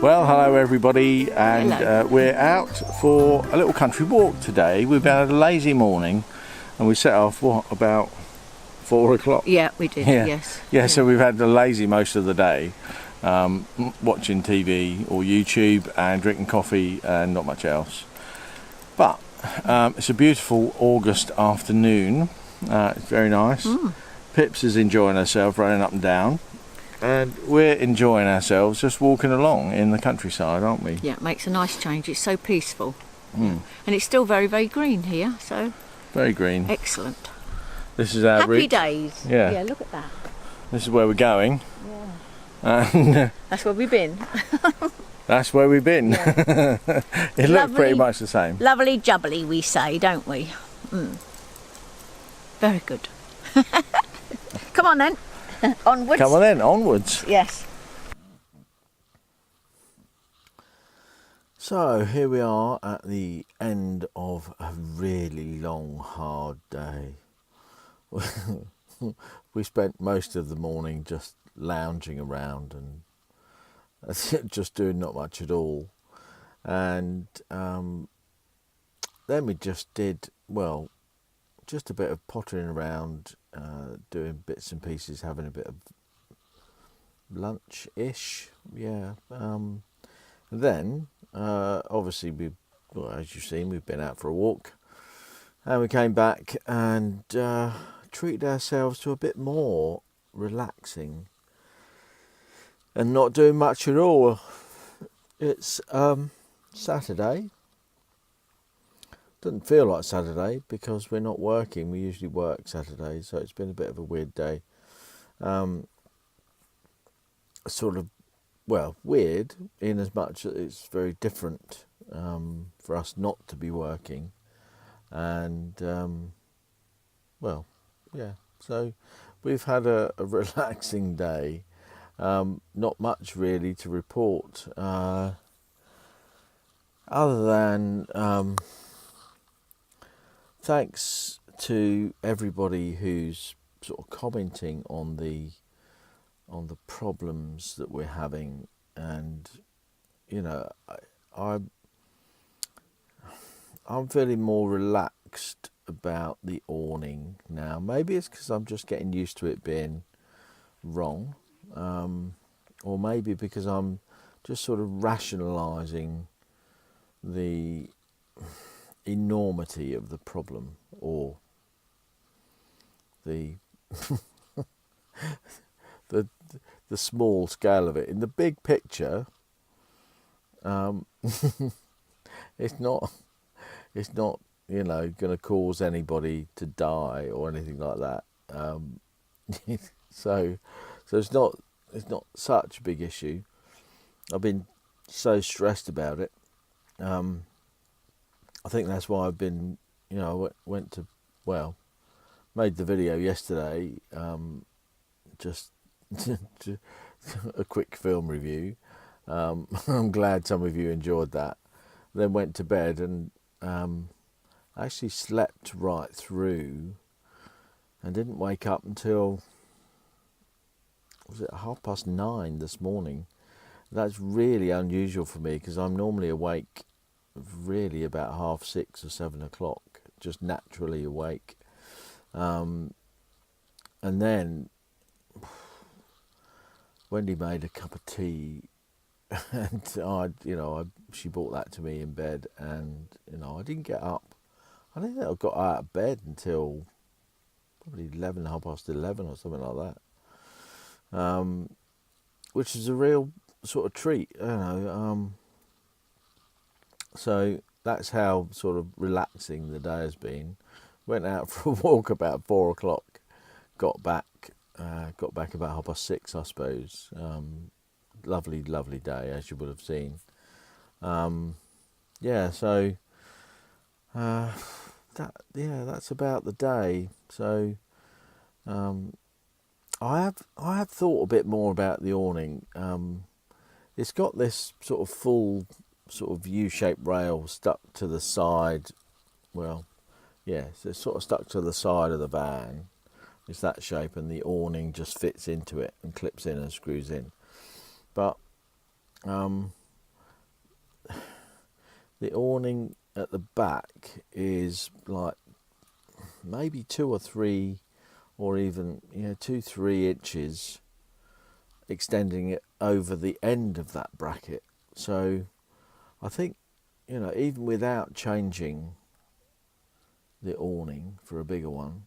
Well, hello everybody, and Hello. We're out for a little country walk today. We've had a lazy morning, and we set off about 4 o'clock. Yeah, we did. Yeah. Yes. Yeah, so we've had the lazy most of the day, watching TV or YouTube and drinking coffee and not much else. But it's a beautiful August afternoon. It's very nice. Pips is enjoying herself running up and down. And we're enjoying ourselves just walking along in the countryside, aren't we? Yeah, it makes a nice change. It's so peaceful. And it's still very, very green here, so Very green. excellent. This is our Happy route. days. Yeah. Yeah, look at that. This is where we're going. Yeah. And That's where we've been. that's where we've been. Yeah. It looked pretty Lovely. much the same. Lovely jubbly, we say, don't we? Very good. Come on then. Onwards. Come on then, onwards. Yes. So here we are at the end of a really long, hard day. We spent most of the morning just lounging around and just doing not much at all. And then we just did, well, just a bit of pottering around, doing bits and pieces, having a bit of lunch-ish, yeah. Then, obviously, as you've seen, we've been out for a walk, and we came back and treated ourselves to a bit more relaxing and not doing much at all. It's Saturday. Doesn't feel like Saturday because we're not working. We usually work Saturdays, so it's been a bit of a weird day. Sort of, well, weird in as much that it's very different for us not to be working. And, well, yeah. So we've had a relaxing day. Not much really to report. Other than... thanks to everybody who's sort of commenting on the problems that we're having, and you know, I'm feeling more relaxed about the awning now. Maybe it's because I'm just getting used to it being wrong, or maybe because I'm just sort of rationalising the enormity of the problem, or the the small scale of it. In the big picture, it's not you know, going to cause anybody to die or anything like that. So it's not such a big issue. I've been so stressed about it. I think that's why I've been, you know, made the video yesterday, just a quick film review. I'm glad some of you enjoyed that. Then went to bed and actually slept right through and didn't wake up until, was it 9:30 this morning? That's really unusual for me because I'm normally awake really about 6:30 or 7 o'clock, just naturally awake. And then Wendy made a cup of tea, and she brought that to me in bed, and I didn't get up. I don't think I got out of bed until probably 11:30 or something like that, which is a real sort of treat, you know. So that's how sort of relaxing the day has been. Went out for a walk about 4 o'clock, got back about 6:30, I suppose. Lovely day, as you would have seen. So that's about the day. So I have thought a bit more about the awning. It's got this sort of full sort of U-shaped rail stuck to the side. Well, yeah, so it's sort of stuck to the side of the van. It's that shape, and the awning just fits into it and clips in and screws in. But the awning at the back is like maybe 2 or 3, or even 2-3 inches, extending it over the end of that bracket. So I think, even without changing the awning for a bigger one,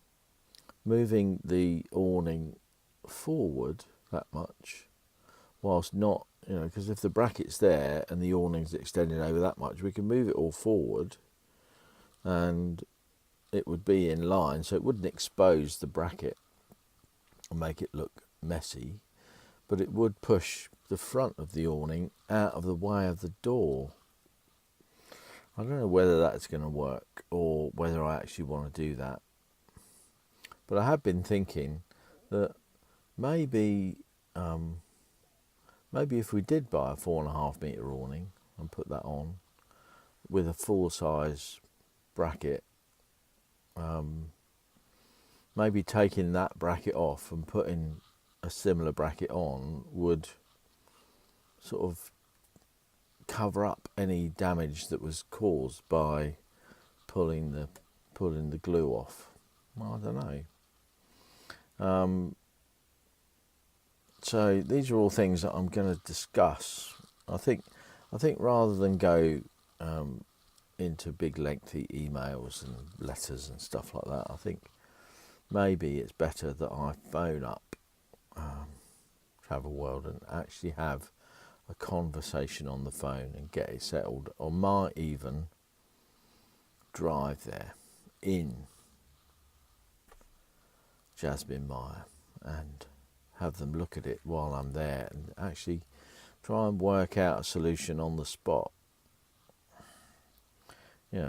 moving the awning forward that much, whilst not, because if the bracket's there and the awning's extended over that much, we can move it all forward and it would be in line, so it wouldn't expose the bracket and make it look messy, but it would push the front of the awning out of the way of the door. I don't know whether that's going to work or whether I actually want to do that, but I have been thinking that maybe if we did buy a 4.5 metre awning and put that on with a full size bracket, maybe taking that bracket off and putting a similar bracket on would sort of cover up any damage that was caused by pulling the glue off. Well, I don't know. So these are all things that I'm going to discuss. I think rather than go into big lengthy emails and letters and stuff like that, I think maybe it's better that I phone up Travel World and actually have a conversation on the phone and get it settled, or might even drive there in Jasmine Mire and have them look at it while I'm there and actually try and work out a solution on the spot.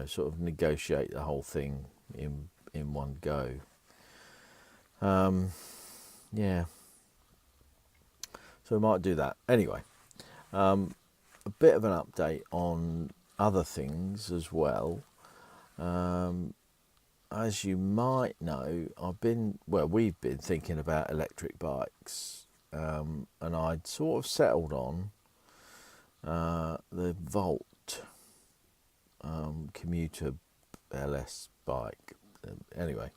Sort of negotiate the whole thing in one go. Yeah. So we might do that. Anyway, a bit of an update on other things as well. As you might know, we've been thinking about electric bikes, and I'd sort of settled on the Volt commuter LS bike. Anyway,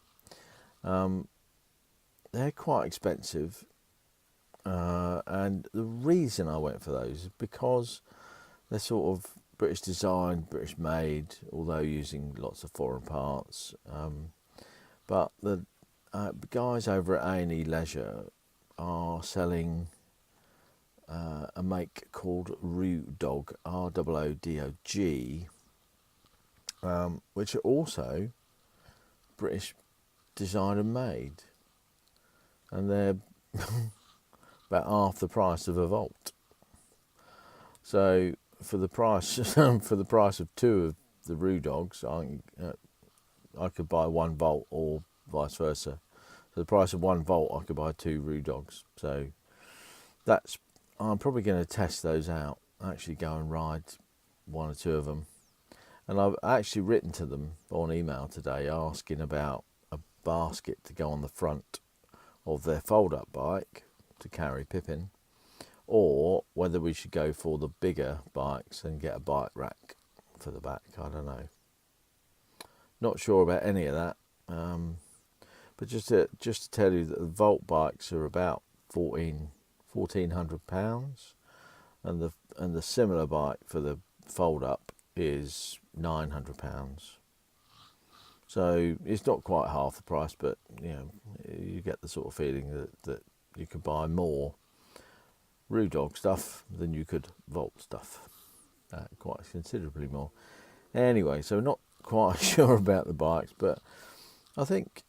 they're quite expensive, and the reason I went for those is because they're sort of British designed, British made, although using lots of foreign parts. But the guys over at A&E Leisure are selling a make called Roodog, ROODOG, which are also British designed and made, and they're about half the price of a Volt. So for the price of 2 of the Roodogs, I could buy 1 Volt, or vice versa. For the price of 1 Volt, I could buy 2 Roodogs. So I'm probably going to test those out. Actually, go and ride 1 or 2 of them. And I've actually written to them on email today asking about a basket to go on the front of their fold-up bike to carry Pippin, or whether we should go for the bigger bikes and get a bike rack for the back. I don't know. Not sure about any of that. But just to tell you that the Volt bikes are about £1,400, and the similar bike for the fold up is £900. So it's not quite half the price, but you get the sort of feeling that you could buy more Roodog stuff than you could Volt stuff, quite considerably more. Anyway, so not quite sure about the bikes, but I think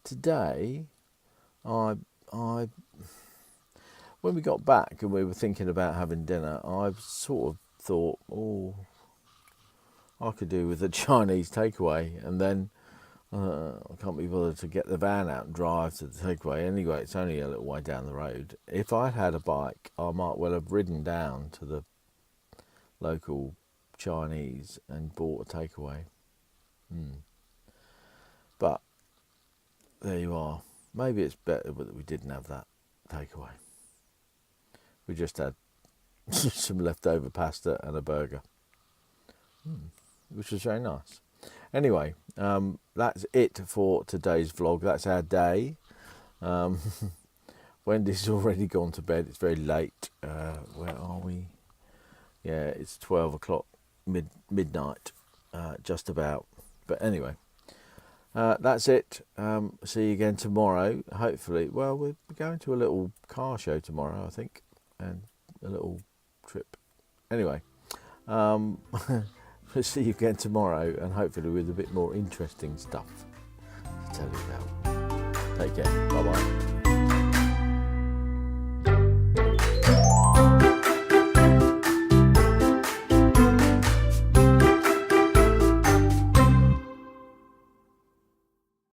today I when we got back and we were thinking about having dinner, I sort of thought, I could do with a Chinese takeaway, and then I can't be bothered to get the van out and drive to the takeaway. Anyway, it's only a little way down the road. If I'd had a bike, I might well have ridden down to the local Chinese and bought a takeaway. But there you are. Maybe it's better that we didn't have that takeaway. We just had some leftover pasta and a burger. which was very nice. Anyway, that's it for today's vlog. That's our day. Wendy's already gone to bed. It's very late. Where are we? Yeah, it's 12 o'clock, midnight, just about. But anyway, that's it. See you again tomorrow. Hopefully, well, we're going to a little car show tomorrow, I think, and a little trip. Anyway, we'll see you again tomorrow, and hopefully with a bit more interesting stuff to tell you about. Take care. Bye bye.